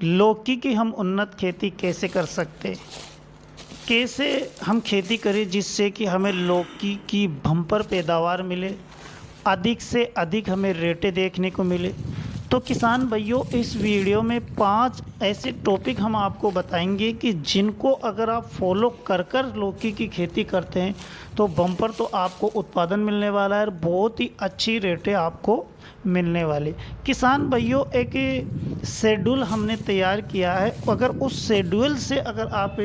लौकी की हम उन्नत खेती कैसे कर सकते हैं, कैसे हम खेती करें जिससे कि हमें लौकी की बम्पर पैदावार मिले, अधिक से अधिक हमें रेटें देखने को मिले। तो किसान भाइयों, इस वीडियो में 5 ऐसे टॉपिक हम आपको बताएंगे कि जिनको अगर आप फॉलो कर कर लौकी की खेती करते हैं तो बम्पर तो आपको उत्पादन मिलने वाला है और बहुत ही अच्छी रेटें आपको मिलने वाली। किसान भाइयों, एक शेड्यूल हमने तैयार किया है, अगर उस शेड्यूल से अगर आप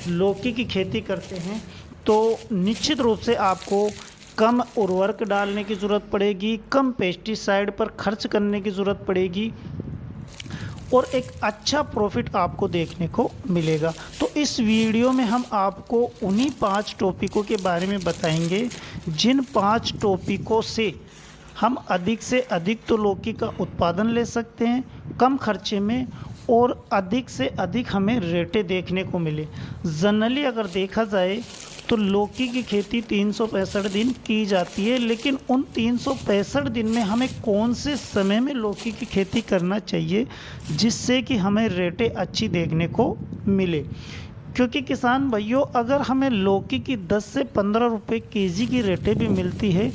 लौकी की खेती करते हैं तो निश्चित रूप से आपको कम उर्वरक डालने की ज़रूरत पड़ेगी, कम पेस्टिसाइड पर खर्च करने की ज़रूरत पड़ेगी और एक अच्छा प्रॉफिट आपको देखने को मिलेगा। तो इस वीडियो में हम आपको उन्हीं 5 टॉपिकों के बारे में बताएंगे जिन 5 टॉपिकों से हम अधिक से अधिक तो लौकी का उत्पादन ले सकते हैं कम खर्चे में और अधिक से अधिक हमें रेटें देखने को मिले। जनरली अगर देखा जाए तो लौकी की खेती 365 दिन की जाती है, लेकिन उन 365 दिन में हमें कौन से समय में लौकी की खेती करना चाहिए जिससे कि हमें रेटें अच्छी देखने को मिले। क्योंकि किसान भाइयों, अगर हमें लौकी की 10 से 15 रुपये केजी की रेटें भी मिलती है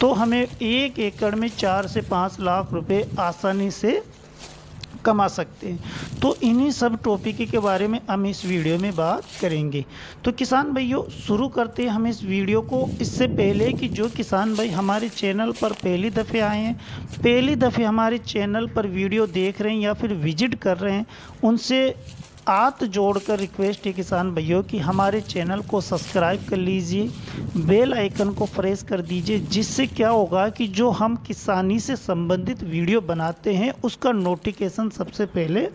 तो हमें 1 एकड़ में 4 से 5 लाख रुपए आसानी से कमा सकते हैं। तो इन्हीं सब टॉपिक के बारे में हम इस वीडियो में बात करेंगे। तो किसान भाइयों, शुरू करते हैं हम इस वीडियो को। इससे पहले कि जो किसान भाई हमारे चैनल पर पहली दफ़े आए हैं, पहली दफ़े हमारे चैनल पर वीडियो देख रहे हैं या फिर विजिट कर रहे हैं, उनसे हाथ जोड़कर रिक्वेस्ट है किसान भाइयों कि हमारे चैनल को सब्सक्राइब कर लीजिए, बेल आइकन को प्रेस कर दीजिए, जिससे क्या होगा कि जो हम किसानी से संबंधित वीडियो बनाते हैं उसका नोटिफिकेशन सबसे पहले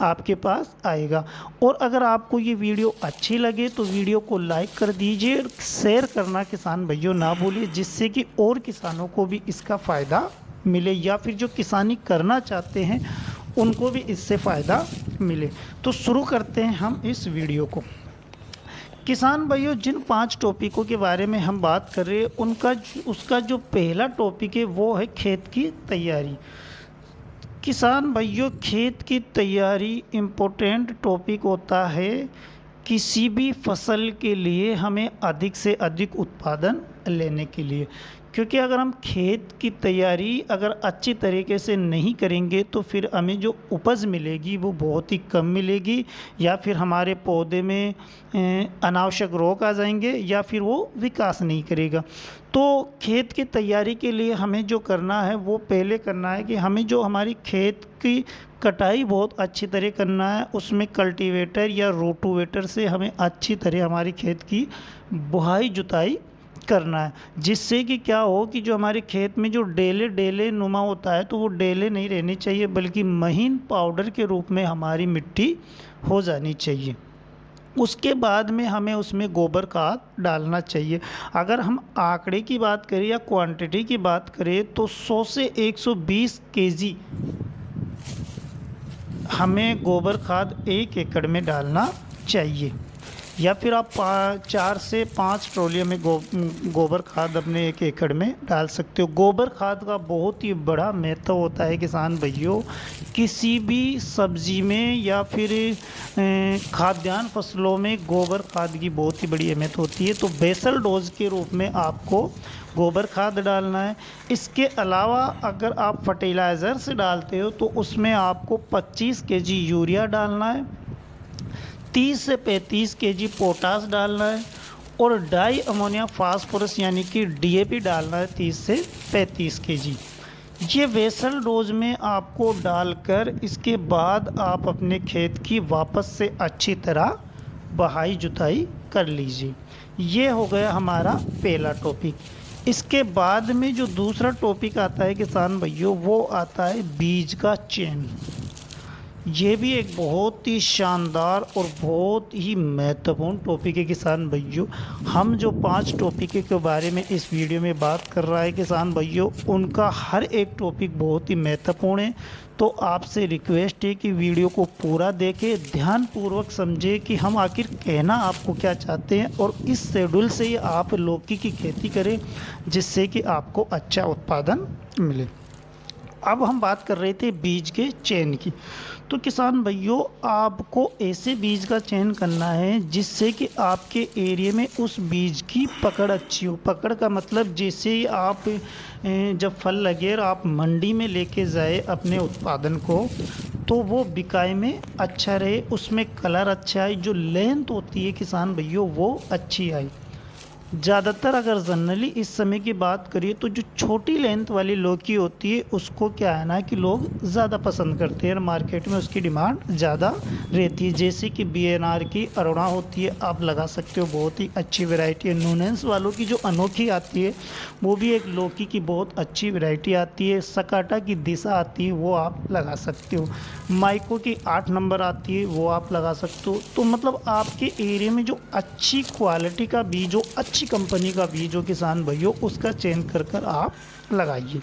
आपके पास आएगा। और अगर आपको ये वीडियो अच्छी लगे तो वीडियो को लाइक कर दीजिए, शेयर करना किसान भाइयों ना भूलिए, जिससे कि और किसानों को भी इसका फ़ायदा मिले या फिर जो किसानी करना चाहते हैं उनको भी इससे फ़ायदा मिले। तो शुरू करते हैं हम इस वीडियो को। किसान भाइयों, जिन 5 टॉपिकों के बारे में हम बात कर रहे हैं उसका जो पहला टॉपिक है वो है खेत की तैयारी। किसान भाइयों, खेत की तैयारी इम्पोर्टेंट टॉपिक होता है किसी भी फसल के लिए, हमें अधिक से अधिक उत्पादन लेने के लिए। क्योंकि अगर हम खेत की तैयारी अगर अच्छी तरीके से नहीं करेंगे तो फिर हमें जो उपज मिलेगी वो बहुत ही कम मिलेगी, या फिर हमारे पौधे में अनावश्यक रोग आ जाएंगे या फिर वो विकास नहीं करेगा। तो खेत की तैयारी के लिए हमें जो करना है वो पहले करना है कि हमें जो हमारी खेत की कटाई बहुत अच्छी तरह करना है, उसमें कल्टीवेटर या रोटोवेटर से हमें अच्छी तरह हमारी खेत की बुआई जुताई करना है, जिससे कि क्या हो कि जो हमारे खेत में जो डेले डेले नुमा होता है तो वो डेले नहीं रहनी चाहिए, बल्कि महीन पाउडर के रूप में हमारी मिट्टी हो जानी चाहिए। उसके बाद में हमें उसमें गोबर खाद डालना चाहिए। अगर हम आंकड़े की बात करें या क्वांटिटी की बात करें तो 100 से 120 केजी हमें गोबर खाद 1 एकड़ में डालना चाहिए, या फिर आप 4 से 5 ट्रॉलियों में गोबर खाद अपने 1 एकड़ में डाल सकते हो। गोबर खाद का बहुत ही बड़ा महत्व होता है किसान भाइयों, किसी भी सब्जी में या फिर खाद्यान्न फसलों में गोबर खाद की बहुत ही बड़ी अहमियत होती है। तो बेसल डोज के रूप में आपको गोबर खाद डालना है। इसके अलावा अगर आप फर्टिलाइज़र से डालते हो तो उसमें आपको 25 केजी यूरिया डालना है, 30 से 35 केजी पोटास डालना है और डाई अमोनिया फास्फोरस यानी कि डीएपी डालना है 30 से 35 केजी। ये वेसल डोज में आपको डालकर इसके बाद आप अपने खेत की वापस से अच्छी तरह बहाई जुताई कर लीजिए। ये हो गया हमारा पहला टॉपिक। इसके बाद में जो दूसरा टॉपिक आता है किसान भाइयों, वो आता है बीज का चयन। ये भी एक बहुत ही शानदार और बहुत ही महत्वपूर्ण टॉपिक है किसान भाइयों। हम जो 5 टॉपिक के बारे में इस वीडियो में बात कर रहा है किसान भाइयों, उनका हर एक टॉपिक बहुत ही महत्वपूर्ण है। तो आपसे रिक्वेस्ट है कि वीडियो को पूरा देखें, ध्यानपूर्वक समझें कि हम आखिर कहना आपको क्या चाहते हैं और इस शेड्यूल से ही आप लौकी की खेती करें जिससे कि आपको अच्छा उत्पादन मिले। अब हम बात कर रहे थे बीज के चयन की। तो किसान भाइयों, आपको ऐसे बीज का चयन करना है जिससे कि आपके एरिया में उस बीज की पकड़ अच्छी हो। पकड़ का मतलब जैसे ही आप जब फल लगे और आप मंडी में लेके जाए अपने उत्पादन को, तो वो बिकाई में अच्छा रहे, उसमें कलर अच्छा आए, जो लेंथ होती है किसान भाइयों वो अच्छी आए। ज़्यादातर अगर जनरली इस समय की बात करिए तो जो छोटी लेंथ वाली लौकी होती है उसको क्या है ना कि लोग ज़्यादा पसंद करते हैं और मार्केट में उसकी डिमांड ज़्यादा रहती है। जैसे कि बीएनआर की अरुणा होती है, आप लगा सकते हो, बहुत ही अच्छी वैरायटी है। नूनेंस वालों की जो अनोखी आती है वो भी एक लौकी की बहुत अच्छी वैरायटी आती है। सकाटा की दिशा आती है वो आप लगा सकते हो। माइको की 8 नंबर आती है वो आप लगा सकते हो। तो मतलब आपके एरिया में जो अच्छी क्वालिटी का बीज हो, अच्छी कंपनी का बीज हो किसान भाइयों, उसका चयन कर कर आप लगाइए।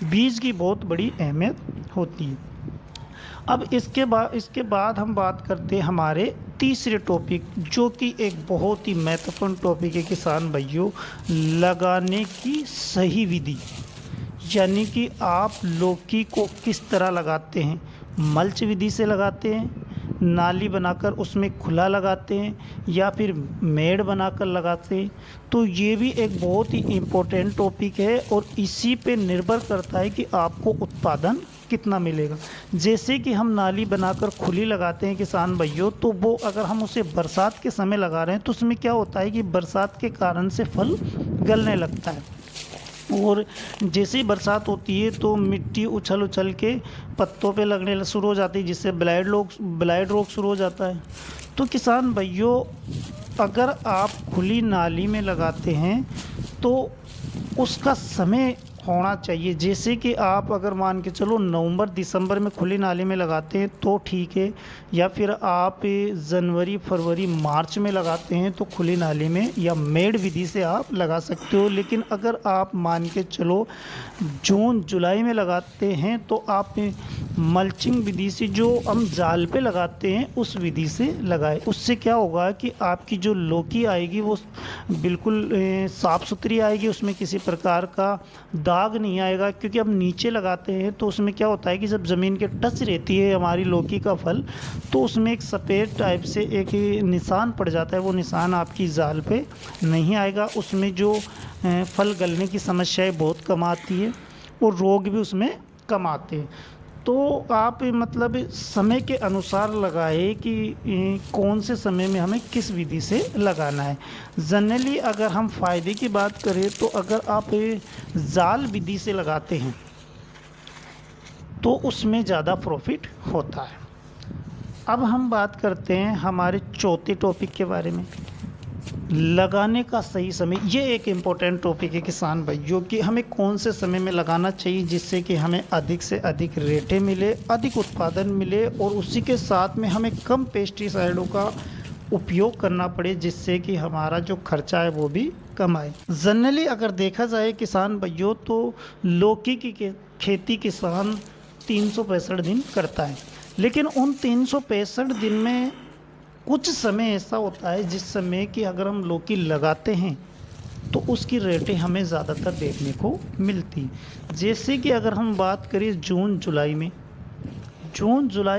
बीज की बहुत बड़ी अहमियत होती है। अब इसके बाद हम बात करते हैं हमारे तीसरे टॉपिक, जो कि एक बहुत ही महत्वपूर्ण टॉपिक है किसान भाइयों, लगाने की सही विधि। यानी कि आप लौकी को किस तरह लगाते हैं। मल्च विधि से लगाते हैं, नाली बनाकर उसमें खुला लगाते हैं, या फिर मेड़ बनाकर लगाते हैं। तो ये भी एक बहुत ही इम्पोर्टेंट टॉपिक है और इसी पे निर्भर करता है कि आपको उत्पादन कितना मिलेगा। जैसे कि हम नाली बनाकर खुली लगाते हैं किसान भाइयों, तो वो अगर हम उसे बरसात के समय लगा रहे हैं तो उसमें क्या होता है कि बरसात के कारण से फल गलने लगता है, और जैसे ही बरसात होती है तो मिट्टी उछल उछल के पत्तों पे लगने शुरू हो जाती है, जिससे ब्लाइट रोग शुरू हो जाता है। तो किसान भाइयों, अगर आप खुली नाली में लगाते हैं तो उसका समय होना चाहिए। जैसे कि आप अगर मान के चलो नवंबर दिसंबर में खुली नाली में लगाते हैं तो ठीक है, या फिर आप जनवरी फरवरी मार्च में लगाते हैं तो खुली नाली में या मेड़ विधि से आप लगा सकते हो। लेकिन अगर आप मान के चलो जून जुलाई में लगाते हैं तो आप मल्चिंग विधि से, जो हम जाल पे लगाते हैं उस विधि से लगाएं। उससे क्या होगा कि आपकी जो लौकी आएगी वो बिल्कुल साफ़ सुथरी आएगी, उसमें किसी प्रकार का दाग नहीं आएगा। क्योंकि हम नीचे लगाते हैं तो उसमें क्या होता है कि जब ज़मीन के टच रहती है हमारी लौकी का फल, तो उसमें एक सफ़ेद टाइप से एक निशान पड़ जाता है। वो निशान आपकी जाल पे नहीं आएगा। उसमें जो फल गलने की समस्याएं बहुत कम आती है और रोग भी उसमें कम आते हैं। तो आप मतलब समय के अनुसार लगाए कि कौन से समय में हमें किस विधि से लगाना है। जनरली अगर हम फ़ायदे की बात करें तो अगर आप जाल विधि से लगाते हैं तो उसमें ज़्यादा प्रॉफिट होता है। अब हम बात करते हैं हमारे चौथे टॉपिक के बारे में, लगाने का सही समय। ये एक इम्पोर्टेंट टॉपिक है किसान भाइयों कि हमें कौन से समय में लगाना चाहिए जिससे कि हमें अधिक से अधिक रेटें मिले, अधिक उत्पादन मिले, और उसी के साथ में हमें कम पेस्टिसाइडों का उपयोग करना पड़े, जिससे कि हमारा जो खर्चा है वो भी कम आए। जनरली अगर देखा जाए किसान भाइयों तो लौकी की खेती किसान 365 दिन करता है, लेकिन उन 365 दिन में कुछ समय ऐसा होता है जिस समय कि अगर हम लौकी लगाते हैं तो उसकी रेटें हमें ज़्यादातर देखने को मिलती हैं। जैसे कि अगर हम बात करें जून जुलाई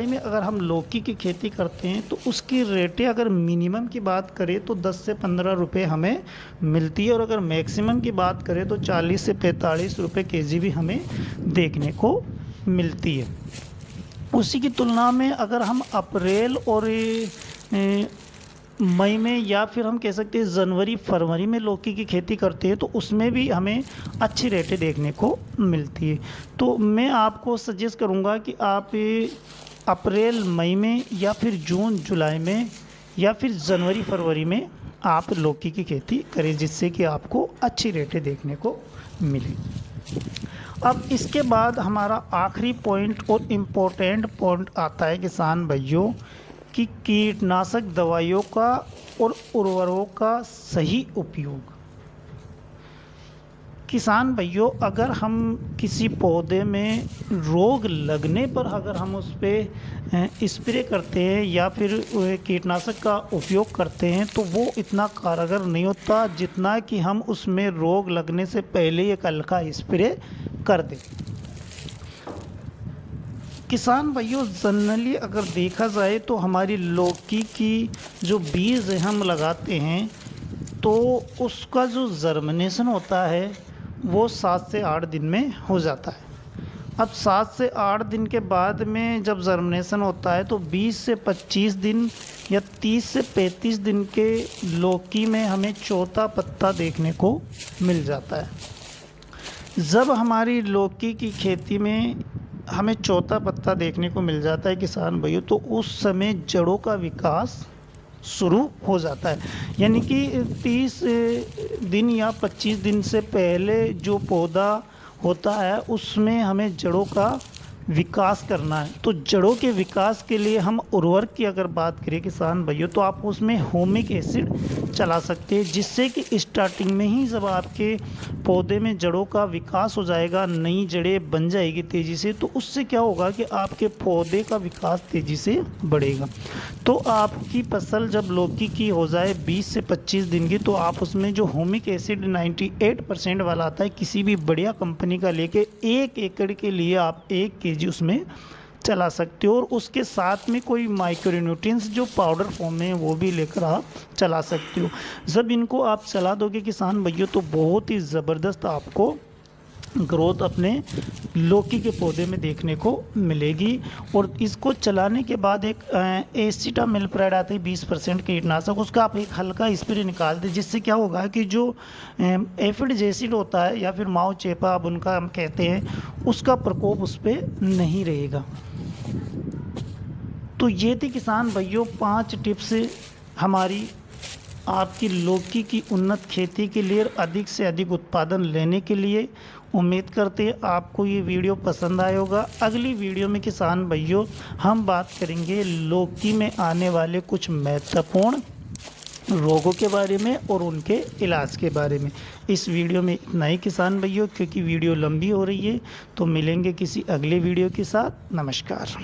में अगर हम लौकी की खेती करते हैं तो उसकी रेटें अगर मिनिमम की बात करें तो 10 से 15 रुपये हमें मिलती है, और अगर मैक्सिमम की बात करें तो 40 से 45 रुपये केजी भी हमें देखने को मिलती है। उसी की तुलना में अगर हम अप्रैल और मई में, या फिर हम कह सकते हैं जनवरी फरवरी में लौकी की खेती करते हैं तो उसमें भी हमें अच्छी रेटें देखने को मिलती है। तो मैं आपको सजेस्ट करूंगा कि आप अप्रैल मई में, या फिर जून जुलाई में, या फिर जनवरी फरवरी में आप लौकी की खेती करें, जिससे कि आपको अच्छी रेटें देखने को मिले। अब इसके बाद हमारा आखिरी पॉइंट और इम्पोर्टेंट पॉइंट आता है किसान भाइयों कि कीटनाशक दवाइयों का और उर्वरकों का सही उपयोग। किसान भाइयों, अगर हम किसी पौधे में रोग लगने पर अगर हम उस पर स्प्रे करते हैं या फिर कीटनाशक का उपयोग करते हैं तो वो इतना कारगर नहीं होता जितना कि हम उसमें रोग लगने से पहले एक हल्का स्प्रे कर दें। किसान भाइयों, जनरली अगर देखा जाए तो हमारी लौकी की जो बीज हम लगाते हैं तो उसका जो जर्मिनेशन होता है वो 7 से 8 दिन में हो जाता है। अब 7 से 8 दिन के बाद में जब जर्मिनेशन होता है तो 20 से 25 दिन या 30 से 35 दिन के लौकी में हमें चौथा पत्ता देखने को मिल जाता है। जब हमारी लौकी की खेती में हमें चौथा पत्ता देखने को मिल जाता है किसान भाइयों, तो उस समय जड़ों का विकास शुरू हो जाता है। यानी कि 30 दिन या 25 दिन से पहले जो पौधा होता है उसमें हमें जड़ों का विकास करना है। तो जड़ों के विकास के लिए हम उर्वरक की अगर बात करें किसान भाइयों, तो आप उसमें ह्यूमिक एसिड चला सकते हैं, जिससे कि स्टार्टिंग में ही जब आपके पौधे में जड़ों का विकास हो जाएगा, नई जड़ें बन जाएगी तेज़ी से, तो उससे क्या होगा कि आपके पौधे का विकास तेज़ी से बढ़ेगा। तो आपकी फसल जब लौकी की हो जाए 20 से 25 दिन की, तो आप उसमें जो ह्यूमिक एसिड 98% वाला आता है, किसी भी बढ़िया कंपनी का लेके 1 एकड़ के लिए आप 1 केजी उसमें चला सकते हो। और उसके साथ में कोई माइक्रोन्यूट्रिएंट्स जो पाउडर फॉर्म में है वो भी लेकर आप चला सकते हो। जब इनको आप चला दोगे किसान भैया, तो बहुत ही ज़बरदस्त आपको ग्रोथ अपने लौकी के पौधे में देखने को मिलेगी। और इसको चलाने के बाद एक एसिटामिलप्राइड आता है 20% कीटनाशक, उसका आप एक हल्का स्प्रे निकाल दें, जिससे क्या होगा कि जो एफिड एसिड होता है या फिर माओ चेपा अब उनका हम कहते हैं, उसका प्रकोप उस पर नहीं रहेगा। तो ये थी किसान भाइयों 5 टिप्स हमारी आपकी लौकी की उन्नत खेती के लिए, अधिक से अधिक उत्पादन लेने के लिए। उम्मीद करते हैं आपको ये वीडियो पसंद आया होगा। अगली वीडियो में किसान भाइयों हम बात करेंगे लौकी में आने वाले कुछ महत्वपूर्ण रोगों के बारे में और उनके इलाज के बारे में। इस वीडियो में इतना ही किसान भाइयों, क्योंकि वीडियो लंबी हो रही है। तो मिलेंगे किसी अगले वीडियो के साथ। नमस्कार।